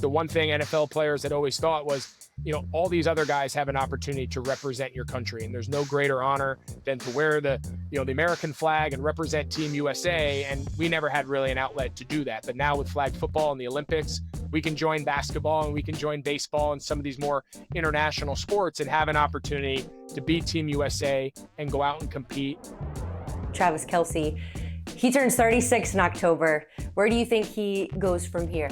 the one thing NFL players had always thought was, all these other guys have an opportunity to represent your country. And there's no greater honor than to wear the American flag and represent Team USA. And we never had really an outlet to do that. But now with flag football and the Olympics, we can join basketball and we can join baseball and some of these more international sports and have an opportunity to beat Team USA and go out and compete. Travis Kelce, he turns 36 in October. Where do you think he goes from here?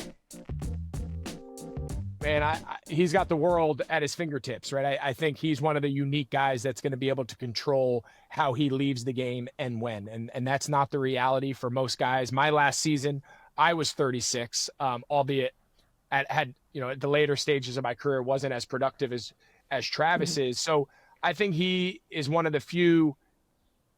Man, he's got the world at his fingertips, right? I think he's one of the unique guys that's going to be able to control how he leaves the game and when. And that's not the reality for most guys. My last season, I was 36, albeit at the later stages of my career wasn't as productive as Travis is. So I think he is one of the few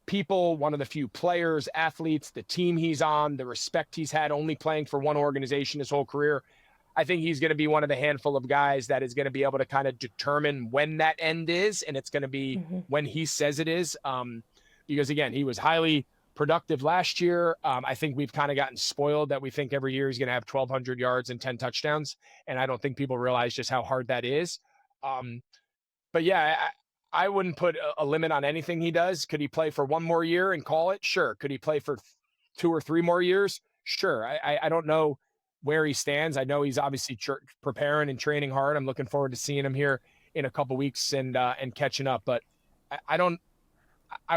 people, one of the few players, athletes, the team he's on, the respect he's had only playing for one organization his whole career. I think he's going to be one of the handful of guys that is going to be able to kind of determine when that end is, and it's going to be when he says it is. Because, again, he was highly productive last year. I think we've kind of gotten spoiled that we think every year he's going to have 1,200 yards and 10 touchdowns, and I don't think people realize just how hard that is. But, yeah, I wouldn't put a limit on anything he does. Could he play for one more year and call it? Sure. Could he play for 2 or 3 more years? Sure. I don't know where he stands. I know he's obviously preparing and training hard. I'm looking forward to seeing him here in a couple weeks and catching up. But I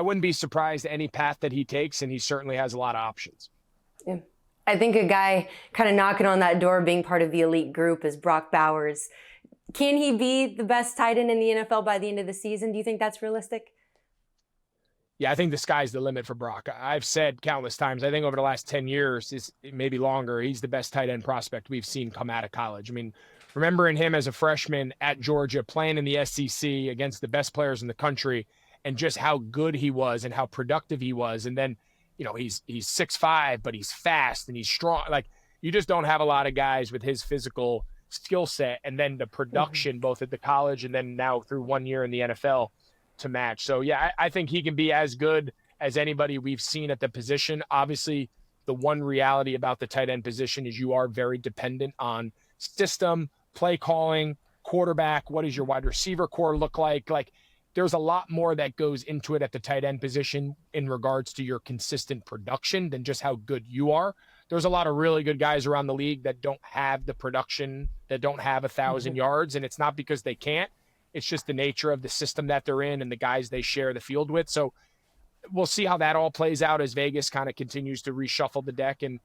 wouldn't be surprised any path that he takes, and he certainly has a lot of options. Yeah. I think a guy kind of knocking on that door, being part of the elite group, is Brock Bowers. Can he be the best tight end in the NFL by the end of the season? Do you think that's realistic? Yeah, I think the sky's the limit for Brock. I've said countless times, I think over the last 10 years, maybe longer, he's the best tight end prospect we've seen come out of college. I mean, remembering him as a freshman at Georgia, playing in the SEC against the best players in the country, and just how good he was and how productive he was. And then, he's 6'5", but he's fast and he's strong. Like, you just don't have a lot of guys with his physical skill set and then the production, both at the college and then now through 1 year in the NFL, to match. So yeah, I think he can be as good as anybody we've seen at the position. Obviously, the one reality about the tight end position is you are very dependent on system, play calling, quarterback. What does your wide receiver core look like? Like, there's a lot more that goes into it at the tight end position in regards to your consistent production than just how good you are. There's a lot of really good guys around the league that don't have the production, that don't have 1,000 yards, and it's not because they can't. It's just the nature of the system that they're in and the guys they share the field with. So we'll see how that all plays out as Vegas kind of continues to reshuffle the deck and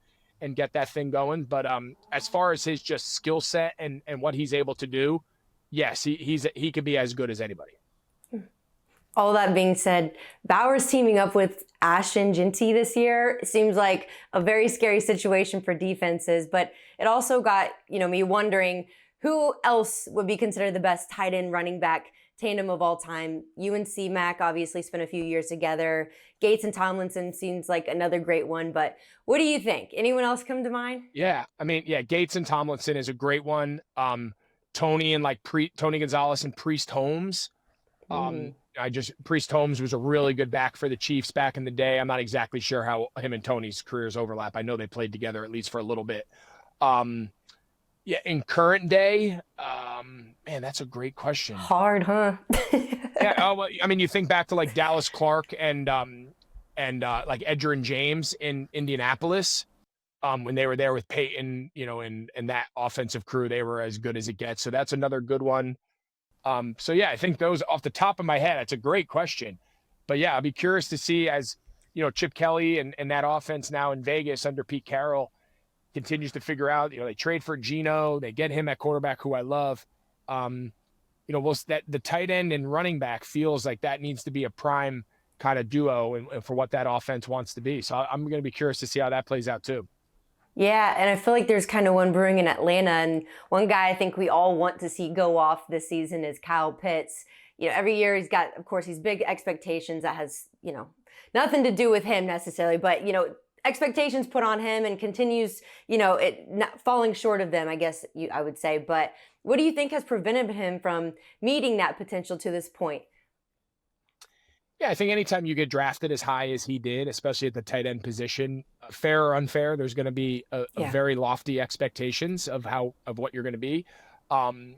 get that thing going. But as far as his just skill set and what he's able to do, yes, he could be as good as anybody. All that being said, Bowers teaming up with Ashton Jeanty this year seems like a very scary situation for defenses, but it also got me wondering, who else would be considered the best tight end running back tandem of all time? You and C-Mac obviously spent a few years together. Gates and Tomlinson seems like another great one, but what do you think? Anyone else come to mind? Yeah, I mean, Gates and Tomlinson is a great one. Tony and Tony Gonzalez and Priest Holmes. Priest Holmes was a really good back for the Chiefs back in the day. I'm not exactly sure how him and Tony's careers overlap. I know they played together at least for a little bit. Yeah, in current day, man, that's a great question. Hard, huh? Yeah, well, I mean, you think back to like Dallas Clark and like Edgerrin James in Indianapolis, when they were there with Peyton, and that offensive crew, they were as good as it gets. So that's another good one. So yeah, I think those off the top of my head, that's a great question. But yeah, I'll be curious to see as, Chip Kelly and that offense now in Vegas under Pete Carroll continues to figure out, they trade for Geno, they get him at quarterback, who I love. That the tight end and running back feels like that needs to be a prime kind of duo and for what that offense wants to be. So I'm going to be curious to see how that plays out too. Yeah, and I feel like there's kind of one brewing in Atlanta, and one guy I think we all want to see go off this season is Kyle Pitts. Every year he's got, of course, these big expectations that has, nothing to do with him necessarily, but, expectations put on him and continues, it not falling short of them, I guess I would say. But what do you think has prevented him from meeting that potential to this point? Yeah, I think anytime you get drafted as high as he did, especially at the tight end position, fair or unfair, there's going to be a Yeah. very lofty expectations of what you're going to be. And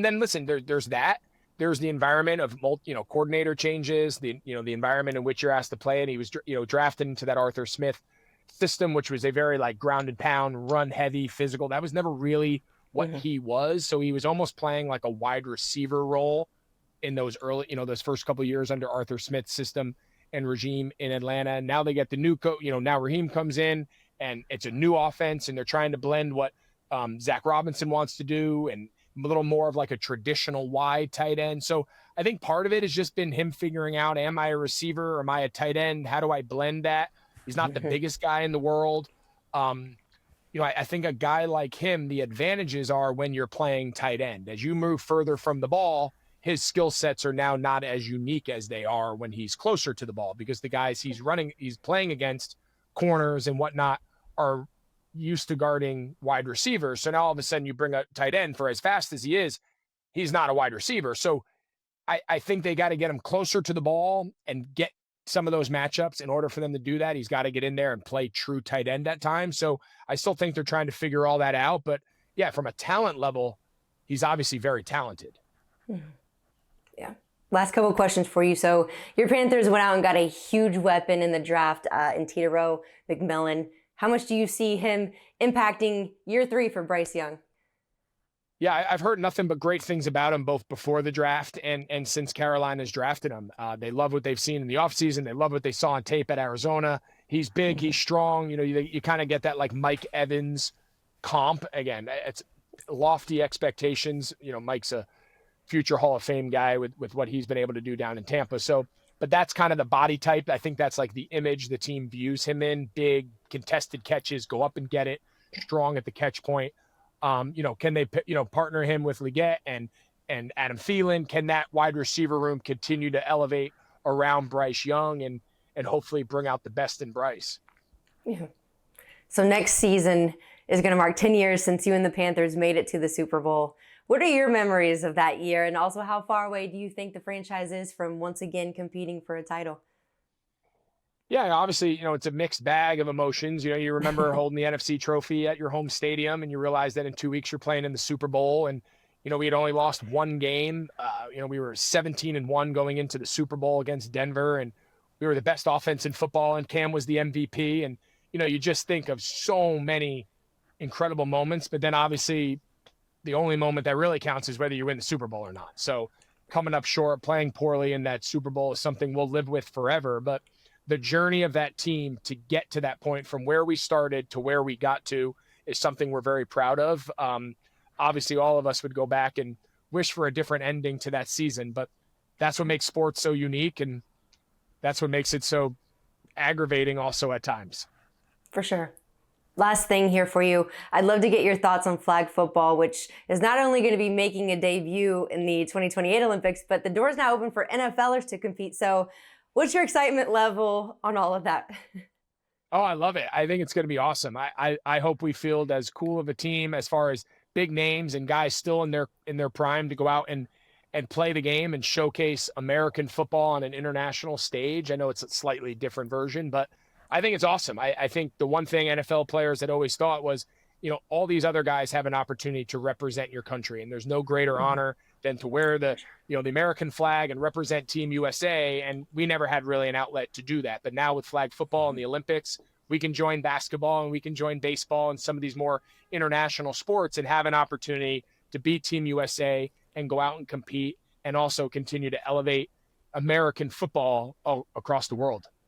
then listen, there's that. There's the environment of coordinator changes, the environment in which you're asked to play, and he was drafted into that Arthur Smith system, which was a very like ground and pound, run heavy, physical. That was never really what Hmm. he was. So he was almost playing like a wide receiver role in those early, those first couple of years under Arthur Smith's system and regime in Atlanta. Now they get the new now Raheem comes in and it's a new offense and they're trying to blend what Zach Robinson wants to do and a little more of like a traditional wide tight end. So I think part of it has just been him figuring out, am I a receiver or am I a tight end? How do I blend that? He's not the Hmm. biggest guy in the world. I think a guy like him, the advantages are when you're playing tight end. As you move further from the ball, his skill sets are now not as unique as they are when he's closer to the ball because the guys he's playing against, corners and whatnot, are used to guarding wide receivers. So now all of a sudden you bring a tight end for as fast as he is, he's not a wide receiver. So I think they got to get him closer to the ball and get some of those matchups. In order for them to do that, he's got to get in there and play true tight end at times. So I still think they're trying to figure all that out. But yeah, from a talent level, he's obviously very talented. Yeah. Last couple of questions for you. So your Panthers went out and got a huge weapon in the draft in Tito Rowe McMillan. How much do you see him impacting year 3 for Bryce Young? Yeah, I've heard nothing but great things about him both before the draft and since Carolina's drafted him. They love what they've seen in the offseason. They love what they saw on tape at Arizona. He's big, he's strong. You kind of get that like Mike Evans comp. Again, it's lofty expectations. Mike's a future Hall of Fame guy with what he's been able to do down in Tampa. So, but that's kind of the body type. I think that's like the image the team views him in: big, contested catches, go up and get it, strong at the catch point. Can they partner him with Leggett and Adam Thielen? Can that wide receiver room continue to elevate around Bryce Young and hopefully bring out the best in Bryce? Yeah. So next season is going to mark 10 years since you and the Panthers made it to the Super Bowl. What are your memories of that year? And also, how far away do you think the franchise is from once again competing for a title? Yeah, obviously, it's a mixed bag of emotions. You remember holding the NFC trophy at your home stadium and you realize that in 2 weeks you're playing in the Super Bowl. And, we had only lost one game. We were 17-1 going into the Super Bowl against Denver, and we were the best offense in football, and Cam was the MVP. And, you just think of so many incredible moments, but then obviously the only moment that really counts is whether you win the Super Bowl or not. So coming up short, playing poorly in that Super Bowl is something we'll live with forever. But the journey of that team to get to that point from where we started to where we got to is something we're very proud of. Obviously, all of us would go back and wish for a different ending to that season, but that's what makes sports so unique, and that's what makes it so aggravating also at times. For sure. Last thing here for you. I'd love to get your thoughts on flag football, which is not only going to be making a debut in the 2028 Olympics, but the door's now open for NFLers to compete. So what's your excitement level on all of that? Oh, I love it. I think it's going to be awesome. I hope we field as cool of a team as far as big names and guys still in their prime to go out and play the game and showcase American football on an international stage. I know it's a slightly different version, but I think it's awesome. I think the one thing NFL players had always thought was, all these other guys have an opportunity to represent your country, and there's no greater honor than to wear the American flag and represent Team USA. And we never had really an outlet to do that. But now with flag football and the Olympics, we can join basketball and we can join baseball and some of these more international sports and have an opportunity to beat Team USA and go out and compete and also continue to elevate American football across the world.